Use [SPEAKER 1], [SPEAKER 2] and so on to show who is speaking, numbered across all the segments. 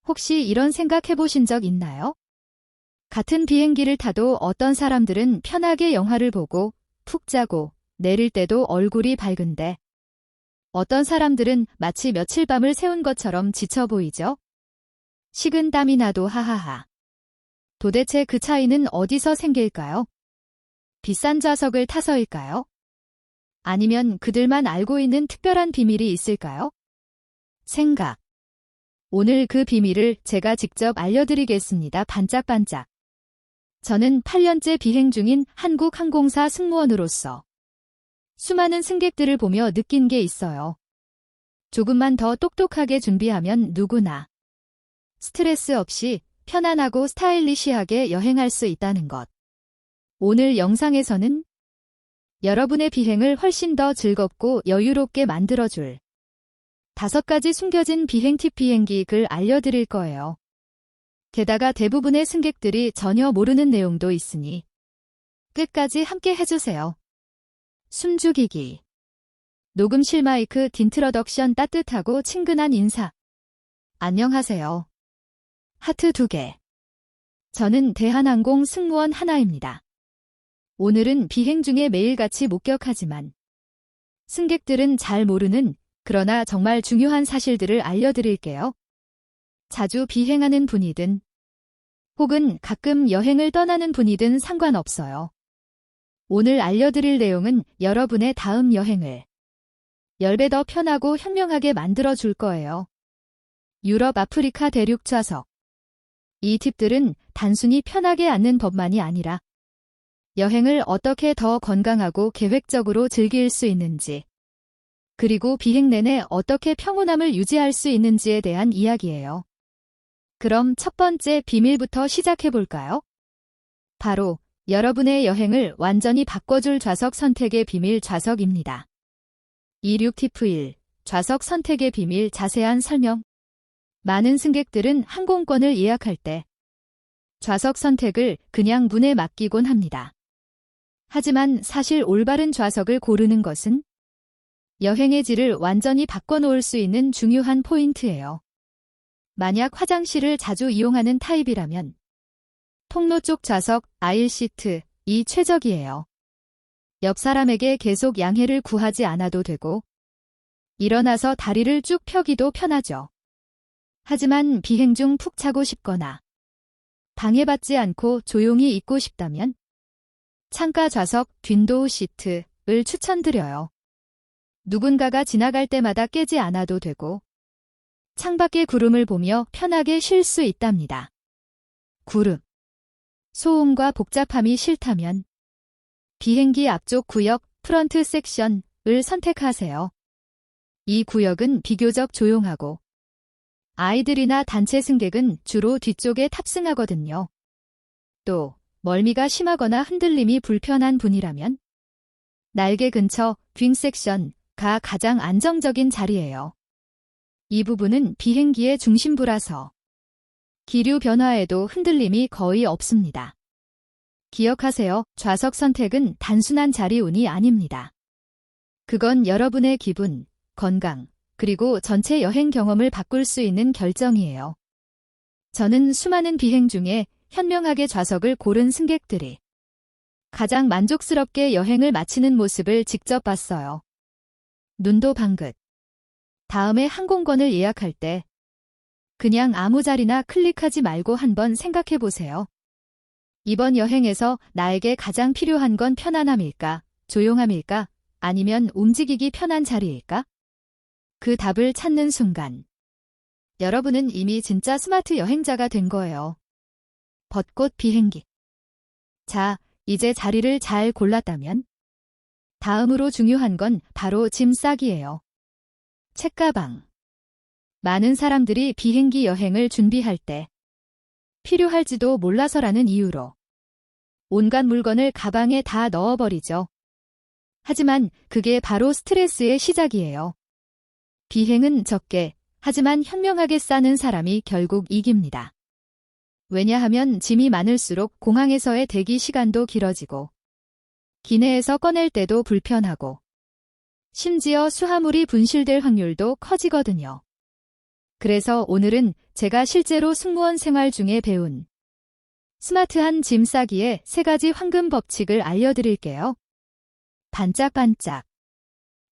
[SPEAKER 1] 혹시 이런 생각 해보신 적 있나요? 같은 비행기를 타도 어떤 사람들은 편하게 영화를 보고 푹 자고 내릴 때도 얼굴이 밝은데 어떤 사람들은 마치 며칠 밤을 새운 것처럼 지쳐 보이죠? 식은 땀이 나도 하하하. 도대체 그 차이는 어디서 생길까요? 비싼 좌석을 타서일까요? 아니면 그들만 알고 있는 특별한 비밀이 있을까요? 생각. 오늘 그 비밀을 제가 직접 알려드리겠습니다. 반짝반짝. 저는 8년째 비행 중인 한국항공사 승무원으로서 수많은 승객들을 보며 느낀 게 있어요. 조금만 더 똑똑하게 준비하면 누구나 스트레스 없이 편안하고 스타일리시하게 여행할 수 있다는 것. 오늘 영상에서는 여러분의 비행을 훨씬 더 즐겁고 여유롭게 만들어줄 5가지 숨겨진 비행 팁 비행기를 알려드릴 거예요. 게다가 대부분의 승객들이 전혀 모르는 내용도 있으니 끝까지 함께 해주세요. 숨죽이기. 녹음실 마이크 딘트러덕션 따뜻하고 친근한 인사. 안녕하세요. 하트 2개. 저는 대한항공 승무원 하나입니다. 오늘은 비행 중에 매일같이 목격하지만 승객들은 잘 모르는 그러나 정말 중요한 사실들을 알려드릴게요. 자주 비행하는 분이든 혹은 가끔 여행을 떠나는 분이든 상관없어요. 오늘 알려드릴 내용은 여러분의 다음 여행을 10배 더 편하고 현명하게 만들어줄 거예요. 유럽, 아프리카 대륙 좌석. 이 팁들은 단순히 편하게 앉는 법만이 아니라 여행을 어떻게 더 건강하고 계획적으로 즐길 수 있는지, 그리고 비행 내내 어떻게 평온함을 유지할 수 있는지에 대한 이야기예요. 그럼 첫 번째 비밀부터 시작해볼까요? 바로 여러분의 여행을 완전히 바꿔줄 좌석 선택의 비밀 좌석입니다. 26 팁 1. 좌석 선택의 비밀 자세한 설명. 많은 승객들은 항공권을 예약할 때 좌석 선택을 그냥 문에 맡기곤 합니다. 하지만 사실 올바른 좌석을 고르는 것은 여행의 질을 완전히 바꿔놓을 수 있는 중요한 포인트예요. 만약 화장실을 자주 이용하는 타입이라면 통로 쪽 좌석, 아일 시트이 최적이에요. 옆 사람에게 계속 양해를 구하지 않아도 되고 일어나서 다리를 쭉 펴기도 편하죠. 하지만 비행 중 푹 자고 싶거나 방해받지 않고 조용히 있고 싶다면 창가 좌석, 윈도우 시트를 추천드려요. 누군가가 지나갈 때마다 깨지 않아도 되고 창밖의 구름을 보며 편하게 쉴 수 있답니다. 구름. 소음과 복잡함이 싫다면 비행기 앞쪽 구역, 프런트 섹션을 선택하세요. 이 구역은 비교적 조용하고 아이들이나 단체 승객은 주로 뒤쪽에 탑승하거든요. 또 멀미가 심하거나 흔들림이 불편한 분이라면 날개 근처 윙 섹션가 가장 안정적인 자리예요. 이 부분은 비행기의 중심부라서 기류 변화에도 흔들림이 거의 없습니다. 기억하세요. 좌석 선택은 단순한 자리 운이 아닙니다. 그건 여러분의 기분, 건강, 그리고 전체 여행 경험을 바꿀 수 있는 결정이에요. 저는 수많은 비행 중에 현명하게 좌석을 고른 승객들이 가장 만족스럽게 여행을 마치는 모습을 직접 봤어요. 눈도 방긋. 다음에 항공권을 예약할 때 그냥 아무 자리나 클릭하지 말고 한번 생각해 보세요. 이번 여행에서 나에게 가장 필요한 건 편안함일까, 조용함일까, 아니면 움직이기 편한 자리일까? 그 답을 찾는 순간 여러분은 이미 진짜 스마트 여행자가 된 거예요. 벚꽃 비행기. 자, 이제 자리를 잘 골랐다면 다음으로 중요한 건 바로 짐 싸기예요. 책가방. 많은 사람들이 비행기 여행을 준비할 때 필요할지도 몰라서라는 이유로 온갖 물건을 가방에 다 넣어버리죠. 하지만 그게 바로 스트레스의 시작이에요. 비행은 적게, 하지만 현명하게 싸는 사람이 결국 이깁니다. 왜냐하면 짐이 많을수록 공항에서의 대기 시간도 길어지고 기내에서 꺼낼 때도 불편하고 심지어 수화물이 분실될 확률도 커지거든요. 그래서 오늘은 제가 실제로 승무원 생활 중에 배운 스마트한 짐 싸기의 3가지 황금 법칙을 알려드릴게요. 반짝반짝.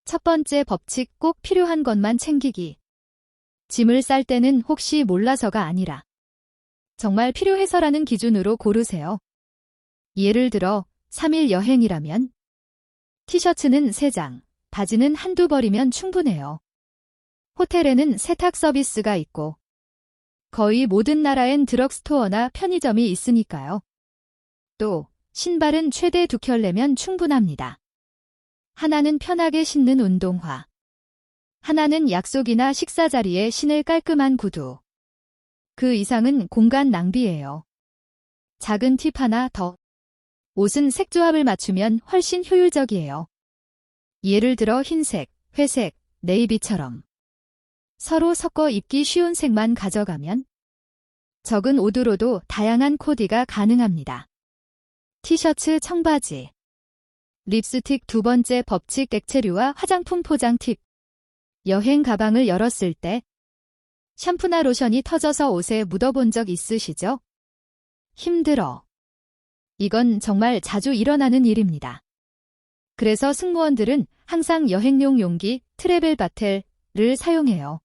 [SPEAKER 1] 첫 번째 법칙, 꼭 필요한 것만 챙기기. 짐을 쌀 때는 혹시 몰라서가 아니라 정말 필요해서라는 기준으로 고르세요. 예를 들어 3일 여행이라면 티셔츠는 3장, 바지는 한두 벌이면 충분해요. 호텔에는 세탁 서비스가 있고 거의 모든 나라엔 드럭스토어나 편의점이 있으니까요. 또 신발은 최대 2켤레면 충분합니다. 하나는 편하게 신는 운동화. 하나는 약속이나 식사 자리에 신을 깔끔한 구두. 그 이상은 공간 낭비예요. 작은 팁 하나 더. 옷은 색조합을 맞추면 훨씬 효율적이에요. 예를 들어 흰색, 회색, 네이비처럼 서로 섞어 입기 쉬운 색만 가져가면 적은 옷으로도 다양한 코디가 가능합니다. 티셔츠, 청바지. 립스틱. 두 번째 법칙, 액체류와 화장품 포장 팁. 여행 가방을 열었을 때 샴푸나 로션이 터져서 옷에 묻어본 적 있으시죠? 힘들어. 이건 정말 자주 일어나는 일입니다. 그래서 승무원들은 항상 여행용 용기, 트래벨 바텔을 사용해요.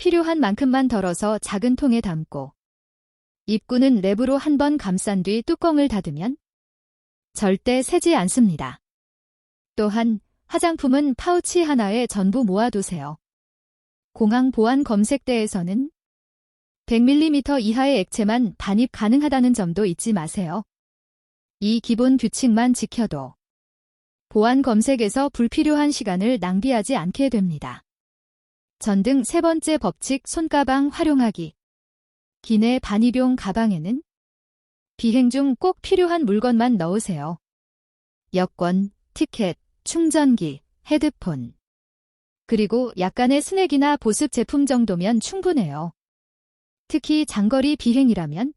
[SPEAKER 1] 필요한 만큼만 덜어서 작은 통에 담고 입구는 랩으로 한번 감싼 뒤 뚜껑을 닫으면 절대 새지 않습니다. 또한 화장품은 파우치 하나에 전부 모아두세요. 공항 보안 검색대에서는 100ml 이하의 액체만 반입 가능하다는 점도 잊지 마세요. 이 기본 규칙만 지켜도 보안 검색에서 불필요한 시간을 낭비하지 않게 됩니다. 전등. 3번째 법칙, 손가방 활용하기. 기내 반입용 가방에는 비행 중 꼭 필요한 물건만 넣으세요. 여권, 티켓, 충전기, 헤드폰. 그리고 약간의 스낵이나 보습 제품 정도면 충분해요. 특히 장거리 비행이라면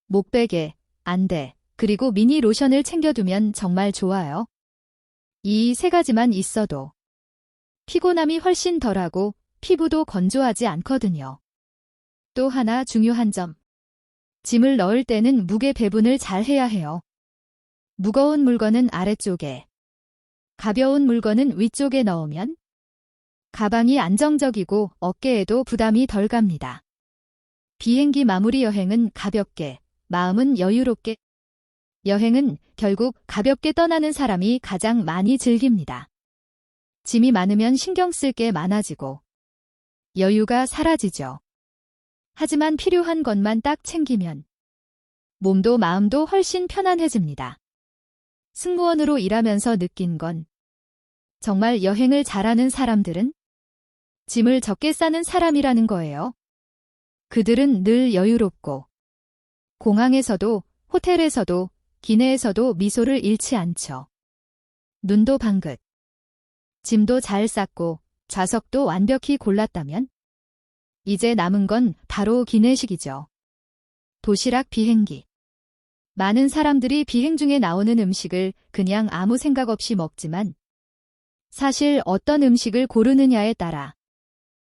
[SPEAKER 1] 목베개, 안대, 그리고 미니 로션을 챙겨두면 정말 좋아요. 이 3가지만 있어도 피곤함이 훨씬 덜하고 피부도 건조하지 않거든요. 또 하나 중요한 점. 짐을 넣을 때는 무게 배분을 잘 해야 해요. 무거운 물건은 아래쪽에, 가벼운 물건은 위쪽에 넣으면 가방이 안정적이고 어깨에도 부담이 덜 갑니다. 비행기 마무리. 여행은 가볍게, 마음은 여유롭게. 여행은 결국 가볍게 떠나는 사람이 가장 많이 즐깁니다. 짐이 많으면 신경 쓸 게 많아지고 여유가 사라지죠. 하지만 필요한 것만 딱 챙기면 몸도 마음도 훨씬 편안해집니다. 승무원으로 일하면서 느낀 건 정말 여행을 잘하는 사람들은 짐을 적게 싸는 사람이라는 거예요. 그들은 늘 여유롭고 공항에서도 호텔에서도 기내에서도 미소를 잃지 않죠. 눈도 방긋. 짐도 잘 쌌고 좌석도 완벽히 골랐다면 이제 남은 건 바로 기내식이죠. 도시락. 비행기. 많은 사람들이 비행 중에 나오는 음식을 그냥 아무 생각 없이 먹지만 사실 어떤 음식을 고르느냐에 따라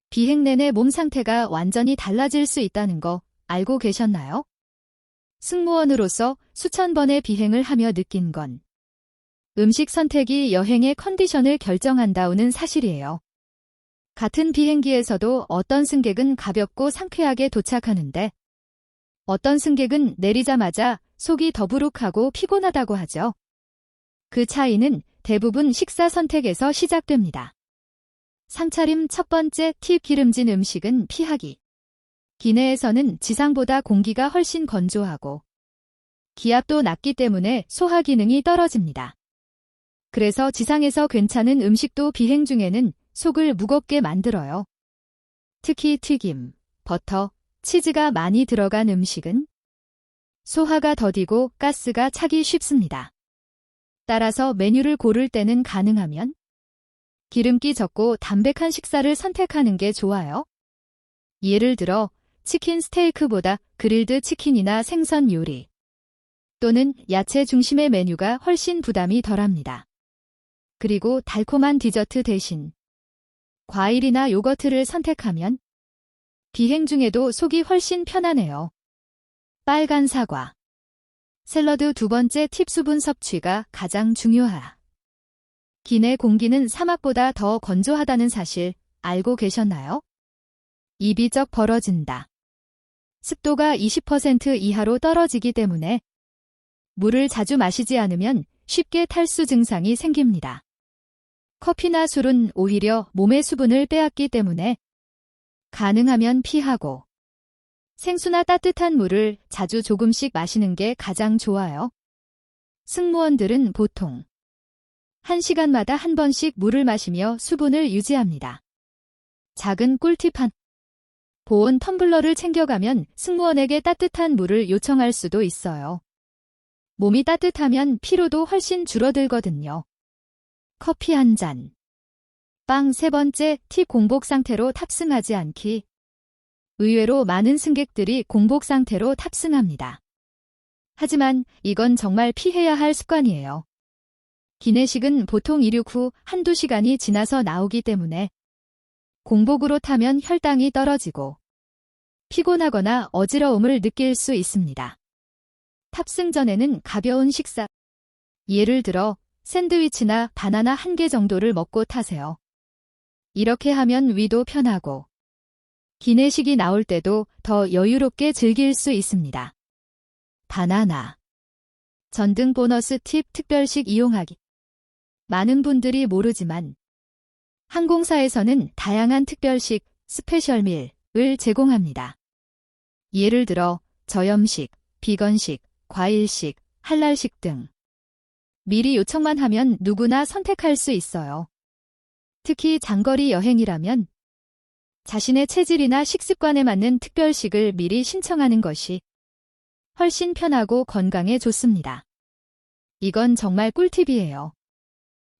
[SPEAKER 1] 비행 내내 몸 상태가 완전히 달라질 수 있다는 거 알고 계셨나요? 승무원으로서 수천 번의 비행을 하며 느낀 건 음식 선택이 여행의 컨디션을 결정한다는 사실이에요. 같은 비행기에서도 어떤 승객은 가볍고 상쾌하게 도착하는데 어떤 승객은 내리자마자 속이 더부룩하고 피곤하다고 하죠. 그 차이는 대부분 식사 선택에서 시작됩니다. 상차림. 첫 번째 팁, 기름진 음식은 피하기. 기내에서는 지상보다 공기가 훨씬 건조하고 기압도 낮기 때문에 소화 기능이 떨어집니다. 그래서 지상에서 괜찮은 음식도 비행 중에는 속을 무겁게 만들어요. 특히 튀김, 버터, 치즈가 많이 들어간 음식은 소화가 더디고 가스가 차기 쉽습니다. 따라서 메뉴를 고를 때는 가능하면 기름기 적고 담백한 식사를 선택하는 게 좋아요. 예를 들어 치킨 스테이크보다 그릴드 치킨이나 생선 요리 또는 야채 중심의 메뉴가 훨씬 부담이 덜합니다. 그리고 달콤한 디저트 대신 과일이나 요거트를 선택하면 비행 중에도 속이 훨씬 편하네요. 빨간 사과. 샐러드 두 번째 팁 수분 섭취가 가장 중요하. 기내 공기는 사막보다 더 건조하다는 사실 알고 계셨나요? 입이 쩍 벌어진다. 습도가 20% 이하로 떨어지기 때문에 물을 자주 마시지 않으면 쉽게 탈수 증상이 생깁니다. 커피나 술은 오히려 몸의 수분을 빼앗기 때문에 가능하면 피하고 생수나 따뜻한 물을 자주 조금씩 마시는 게 가장 좋아요. 승무원들은 보통 1시간마다 한 번씩 물을 마시며 수분을 유지합니다. 작은 꿀팁 한. 보온 텀블러를 챙겨가면 승무원에게 따뜻한 물을 요청할 수도 있어요. 몸이 따뜻하면 피로도 훨씬 줄어들거든요. 커피 한 잔. 빵 세 번째 팁 공복 상태로 탑승하지 않기. 의외로 많은 승객들이 공복 상태로 탑승합니다. 하지만 이건 정말 피해야 할 습관이에요. 기내식은 보통 이륙 후 한두 시간이 지나서 나오기 때문에 공복으로 타면 혈당이 떨어지고 피곤하거나 어지러움을 느낄 수 있습니다. 탑승 전에는 가벼운 식사, 예를 들어 샌드위치나 바나나 1개 정도를 먹고 타세요. 이렇게 하면 위도 편하고 기내식이 나올 때도 더 여유롭게 즐길 수 있습니다. 바나나. 전등 보너스 팁 특별식 이용하기. 많은 분들이 모르지만 항공사에서는 다양한 특별식, 스페셜밀을 제공합니다. 예를 들어 저염식, 비건식, 과일식, 할랄식 등. 미리 요청만 하면 누구나 선택할 수 있어요. 특히 장거리 여행이라면 자신의 체질이나 식습관에 맞는 특별식을 미리 신청하는 것이 훨씬 편하고 건강에 좋습니다. 이건 정말 꿀팁이에요.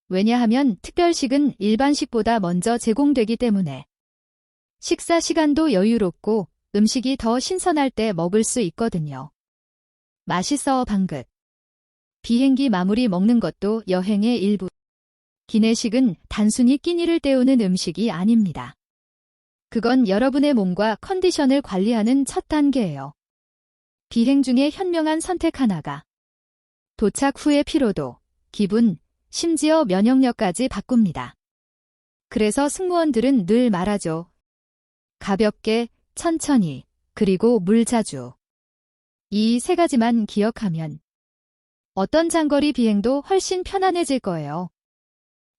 [SPEAKER 1] 왜냐하면 특별식은 일반식보다 먼저 제공되기 때문에 식사 시간도 여유롭고 음식이 더 신선할 때 먹을 수 있거든요. 맛있어 방긋. 비행기 마무리 먹는 것도 여행의 일부. 기내식은 단순히 끼니를 때우는 음식이 아닙니다. 그건 여러분의 몸과 컨디션을 관리하는 첫 단계예요. 비행 중에 현명한 선택 하나가 도착 후의 피로도, 기분, 심지어 면역력까지 바꿉니다. 그래서 승무원들은 늘 말하죠. 가볍게, 천천히, 그리고 물 자주. 이 세 가지만 기억하면 어떤 장거리 비행도 훨씬 편안해질 거예요.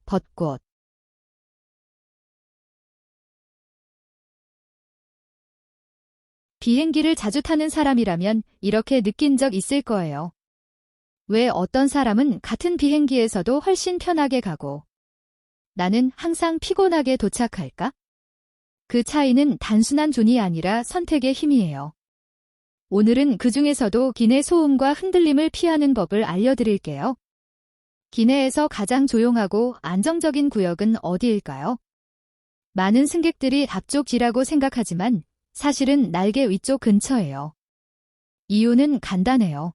[SPEAKER 1] 벚꽃. 비행기를 자주 타는 사람이라면 이렇게 느낀 적 있을 거예요. 왜 어떤 사람은 같은 비행기에서도 훨씬 편하게 가고 나는 항상 피곤하게 도착할까? 그 차이는 단순한 존이 아니라 선택의 힘이에요. 오늘은 그 중에서도 기내 소음과 흔들림을 피하는 법을 알려드릴게요. 기내에서 가장 조용하고 안정적인 구역은 어디일까요? 많은 승객들이 앞쪽이라고 생각하지만 사실은 날개 위쪽 근처예요. 이유는 간단해요.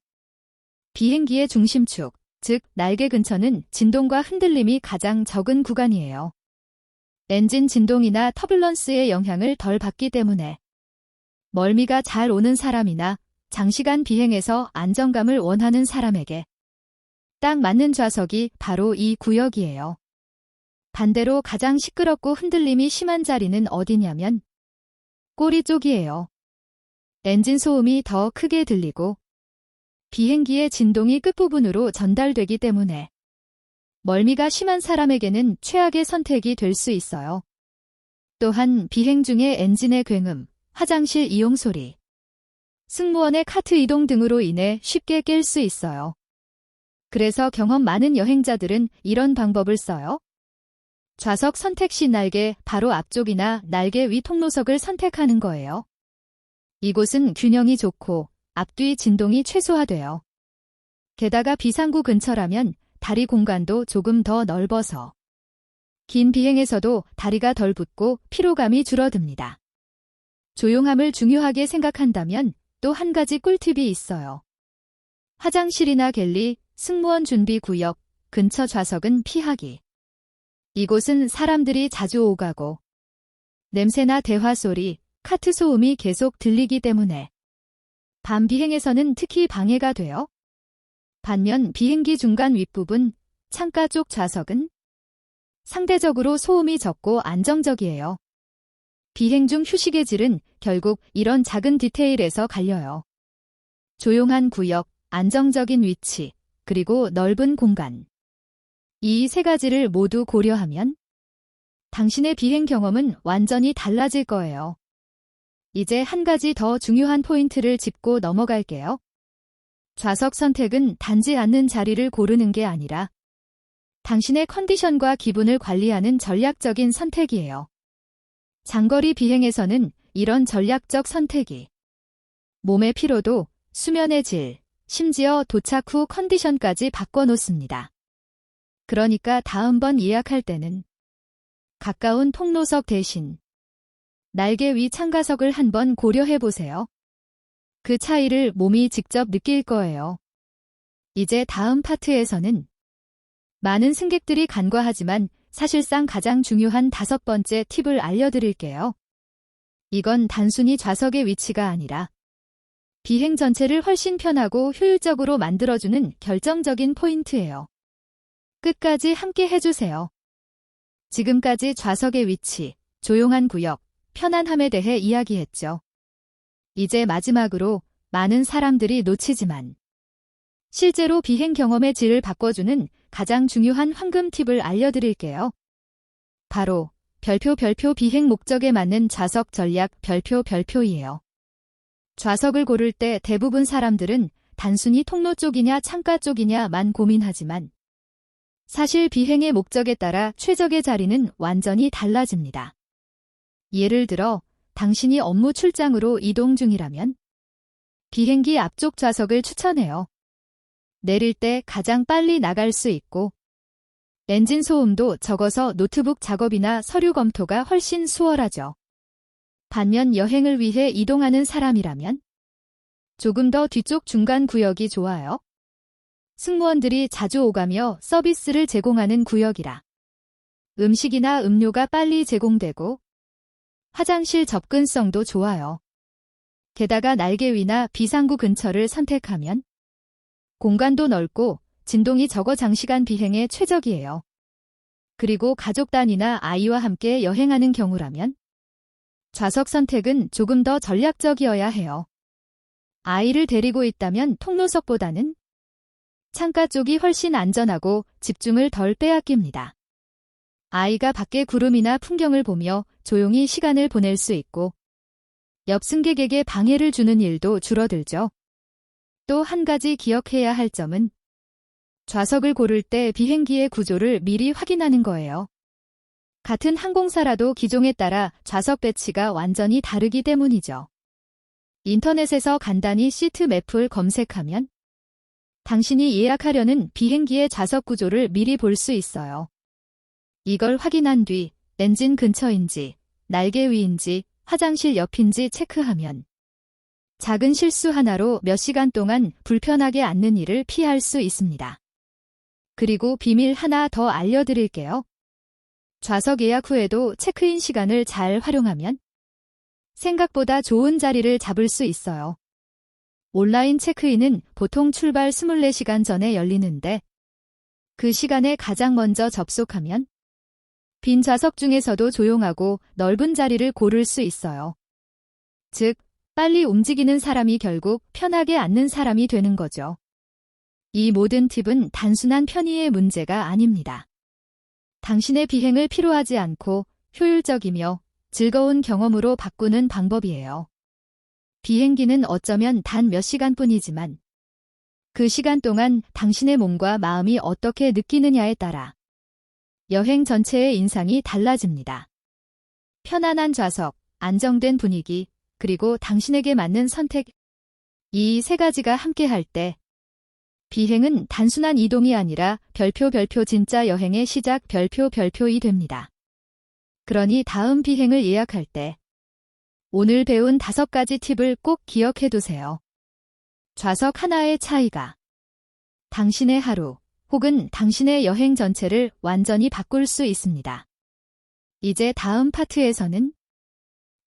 [SPEAKER 1] 비행기의 중심축, 즉 날개 근처는 진동과 흔들림이 가장 적은 구간이에요. 엔진 진동이나 터뷸런스의 영향을 덜 받기 때문에 멀미가 잘 오는 사람이나 장시간 비행에서 안정감을 원하는 사람에게 딱 맞는 좌석이 바로 이 구역이에요. 반대로 가장 시끄럽고 흔들림이 심한 자리는 어디냐면 꼬리 쪽이에요. 엔진 소음이 더 크게 들리고 비행기의 진동이 끝부분으로 전달되기 때문에 멀미가 심한 사람에게는 최악의 선택이 될 수 있어요. 또한 비행 중에 엔진의 굉음, 화장실 이용 소리, 승무원의 카트 이동 등으로 인해 쉽게 깰 수 있어요. 그래서 경험 많은 여행자들은 이런 방법을 써요. 좌석 선택 시 날개 바로 앞쪽이나 날개 위 통로석을 선택하는 거예요. 이곳은 균형이 좋고 앞뒤 진동이 최소화돼요. 게다가 비상구 근처라면 다리 공간도 조금 더 넓어서 긴 비행에서도 다리가 덜 붓고 피로감이 줄어듭니다. 조용함을 중요하게 생각한다면 또 한 가지 꿀팁이 있어요. 화장실이나 갤리, 승무원 준비 구역 근처 좌석은 피하기. 이곳은 사람들이 자주 오가고 냄새나 대화 소리, 카트 소음이 계속 들리기 때문에 밤 비행에서는 특히 방해가 돼요. 반면 비행기 중간 윗부분, 창가 쪽 좌석은 상대적으로 소음이 적고 안정적이에요. 비행 중 휴식의 질은 결국 이런 작은 디테일에서 갈려요. 조용한 구역, 안정적인 위치, 그리고 넓은 공간. 이 세 가지를 모두 고려하면 당신의 비행 경험은 완전히 달라질 거예요. 이제 한 가지 더 중요한 포인트를 짚고 넘어갈게요. 좌석 선택은 단지 앉는 자리를 고르는 게 아니라 당신의 컨디션과 기분을 관리하는 전략적인 선택이에요. 장거리 비행에서는 이런 전략적 선택이 몸의 피로도, 수면의 질, 심지어 도착 후 컨디션까지 바꿔놓습니다. 그러니까 다음번 예약할 때는 가까운 통로석 대신 날개 위 창가석을 한번 고려해보세요. 그 차이를 몸이 직접 느낄 거예요. 이제 다음 파트에서는 많은 승객들이 간과하지만 사실상 가장 중요한 5번째 팁을 알려드릴게요. 이건 단순히 좌석의 위치가 아니라 비행 전체를 훨씬 편하고 효율적으로 만들어주는 결정적인 포인트예요. 끝까지 함께 해주세요. 지금까지 좌석의 위치, 조용한 구역, 편안함에 대해 이야기했죠. 이제 마지막으로 많은 사람들이 놓치지만 실제로 비행 경험의 질을 바꿔주는 가장 중요한 황금 팁을 알려드릴게요. 바로 별표 비행 목적에 맞는 좌석 전략 별표이에요. 좌석을 고를 때 대부분 사람들은 단순히 통로 쪽이냐 창가 쪽이냐만 고민하지만 사실 비행의 목적에 따라 최적의 자리는 완전히 달라집니다. 예를 들어 당신이 업무 출장으로 이동 중이라면 비행기 앞쪽 좌석을 추천해요. 내릴 때 가장 빨리 나갈 수 있고 엔진 소음도 적어서 노트북 작업이나 서류 검토가 훨씬 수월하죠. 반면 여행을 위해 이동하는 사람이라면 조금 더 뒤쪽 중간 구역이 좋아요. 승무원들이 자주 오가며 서비스를 제공하는 구역이라 음식이나 음료가 빨리 제공되고 화장실 접근성도 좋아요. 게다가 날개 위나 비상구 근처를 선택하면 공간도 넓고 진동이 적어 장시간 비행에 최적이에요. 그리고 가족 단위나 아이와 함께 여행하는 경우라면 좌석 선택은 조금 더 전략적이어야 해요. 아이를 데리고 있다면 통로석보다는 창가 쪽이 훨씬 안전하고 집중을 덜 빼앗깁니다. 아이가 밖의 구름이나 풍경을 보며 조용히 시간을 보낼 수 있고 옆 승객에게 방해를 주는 일도 줄어들죠. 또 한 가지 기억해야 할 점은 좌석을 고를 때 비행기의 구조를 미리 확인하는 거예요. 같은 항공사라도 기종에 따라 좌석 배치가 완전히 다르기 때문이죠. 인터넷에서 간단히 시트 맵을 검색하면 당신이 예약하려는 비행기의 좌석 구조를 미리 볼 수 있어요. 이걸 확인한 뒤 엔진 근처인지, 날개 위인지, 화장실 옆인지 체크하면 작은 실수 하나로 몇 시간 동안 불편하게 앉는 일을 피할 수 있습니다. 그리고 비밀 하나 더 알려드릴게요. 좌석 예약 후에도 체크인 시간을 잘 활용하면 생각보다 좋은 자리를 잡을 수 있어요. 온라인 체크인은 보통 출발 24시간 전에 열리는데 그 시간에 가장 먼저 접속하면 빈 좌석 중에서도 조용하고 넓은 자리를 고를 수 있어요. 즉, 빨리 움직이는 사람이 결국 편하게 앉는 사람이 되는 거죠. 이 모든 팁은 단순한 편의의 문제가 아닙니다. 당신의 비행을 피로하지 않고 효율적이며 즐거운 경험으로 바꾸는 방법이에요. 비행기는 어쩌면 단 몇 시간뿐이지만 그 시간 동안 당신의 몸과 마음이 어떻게 느끼느냐에 따라 여행 전체의 인상이 달라집니다. 편안한 좌석, 안정된 분위기, 그리고 당신에게 맞는 선택. 이 세 가지가 함께할 때 비행은 단순한 이동이 아니라 별표 진짜 여행의 시작 별표이 됩니다. 그러니 다음 비행을 예약할 때 오늘 배운 5가지 팁을 꼭 기억해 두세요. 좌석 하나의 차이가 당신의 하루 혹은 당신의 여행 전체를 완전히 바꿀 수 있습니다. 이제 다음 파트에서는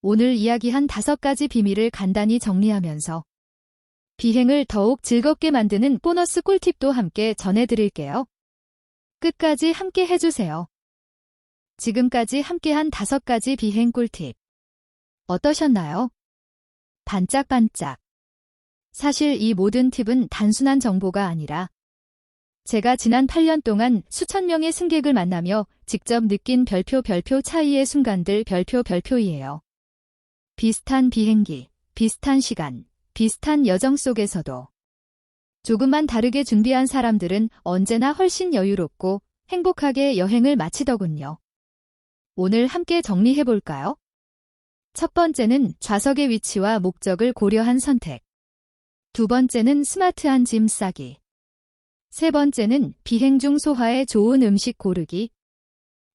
[SPEAKER 1] 오늘 이야기한 5가지 비밀을 간단히 정리하면서 비행을 더욱 즐겁게 만드는 보너스 꿀팁도 함께 전해드릴게요. 끝까지 함께 해주세요. 지금까지 함께한 5가지 비행 꿀팁. 어떠셨나요? 반짝반짝. 사실 이 모든 팁은 단순한 정보가 아니라 제가 지난 8년 동안 수천 명의 승객을 만나며 직접 느낀 별표 차이의 순간들 별표이에요. 비슷한 비행기, 비슷한 시간, 비슷한 여정 속에서도 조금만 다르게 준비한 사람들은 언제나 훨씬 여유롭고 행복하게 여행을 마치더군요. 오늘 함께 정리해볼까요? 첫 번째는 좌석의 위치와 목적을 고려한 선택. 두 번째는 스마트한 짐 싸기. 세 번째는 비행 중 소화에 좋은 음식 고르기.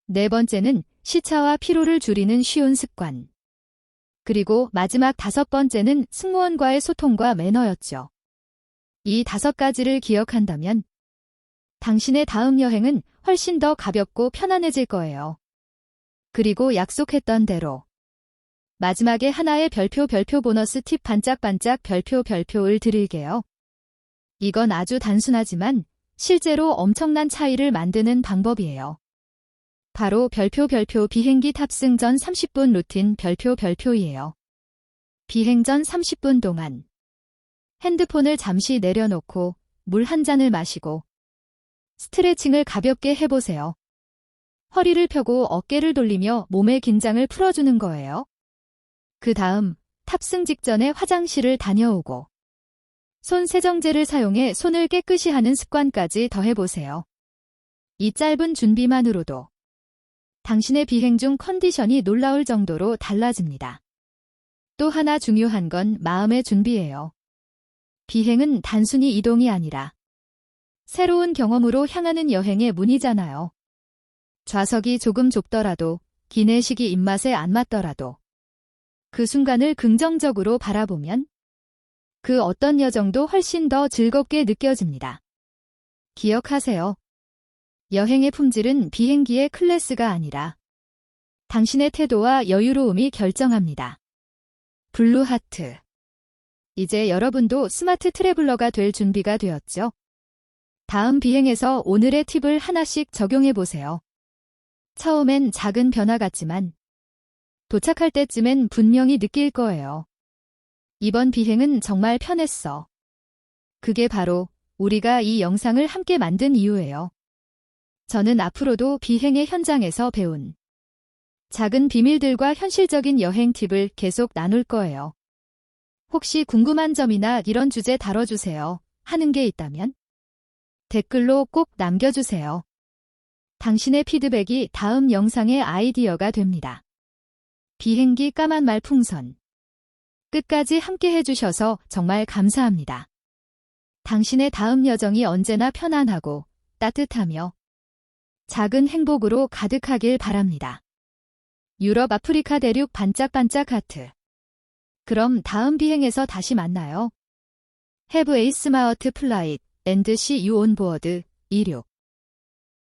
[SPEAKER 1] 네 번째는 시차와 피로를 줄이는 쉬운 습관. 그리고 마지막 5번째는 승무원과의 소통과 매너였죠. 이 5가지를 기억한다면 당신의 다음 여행은 훨씬 더 가볍고 편안해질 거예요. 그리고 약속했던 대로 마지막에 하나의 별표 보너스 팁 반짝반짝 별표를 드릴게요. 이건 아주 단순하지만 실제로 엄청난 차이를 만드는 방법이에요. 바로 별표 비행기 탑승 전 30분 루틴 별표이에요. 비행 전 30분 동안 핸드폰을 잠시 내려놓고 물 한 잔을 마시고 스트레칭을 가볍게 해보세요. 허리를 펴고 어깨를 돌리며 몸의 긴장을 풀어주는 거예요. 그 다음 탑승 직전에 화장실을 다녀오고 손 세정제를 사용해 손을 깨끗이 하는 습관까지 더해보세요. 이 짧은 준비만으로도 당신의 비행 중 컨디션이 놀라울 정도로 달라집니다. 또 하나 중요한 건 마음의 준비예요. 비행은 단순히 이동이 아니라 새로운 경험으로 향하는 여행의 문이잖아요. 좌석이 조금 좁더라도 기내식이 입맛에 안 맞더라도 그 순간을 긍정적으로 바라보면 그 어떤 여정도 훨씬 더 즐겁게 느껴집니다. 기억하세요. 여행의 품질은 비행기의 클래스가 아니라 당신의 태도와 여유로움이 결정합니다. 블루 하트. 이제 여러분도 스마트 트래블러가 될 준비가 되었죠? 다음 비행에서 오늘의 팁을 하나씩 적용해 보세요. 처음엔 작은 변화 같지만 도착할 때쯤엔 분명히 느낄 거예요. 이번 비행은 정말 편했어. 그게 바로 우리가 이 영상을 함께 만든 이유예요. 저는 앞으로도 비행의 현장에서 배운 작은 비밀들과 현실적인 여행 팁을 계속 나눌 거예요. 혹시 궁금한 점이나 이런 주제 다뤄주세요 하는 게 있다면 댓글로 꼭 남겨주세요. 당신의 피드백이 다음 영상의 아이디어가 됩니다. 비행기 까만 말풍선. 끝까지 함께 해주셔서 정말 감사합니다. 당신의 다음 여정이 언제나 편안하고 따뜻하며 작은 행복으로 가득하길 바랍니다. 유럽 아프리카 대륙 반짝반짝 하트. 그럼 다음 비행에서 다시 만나요. Have a smart flight and see you on board 26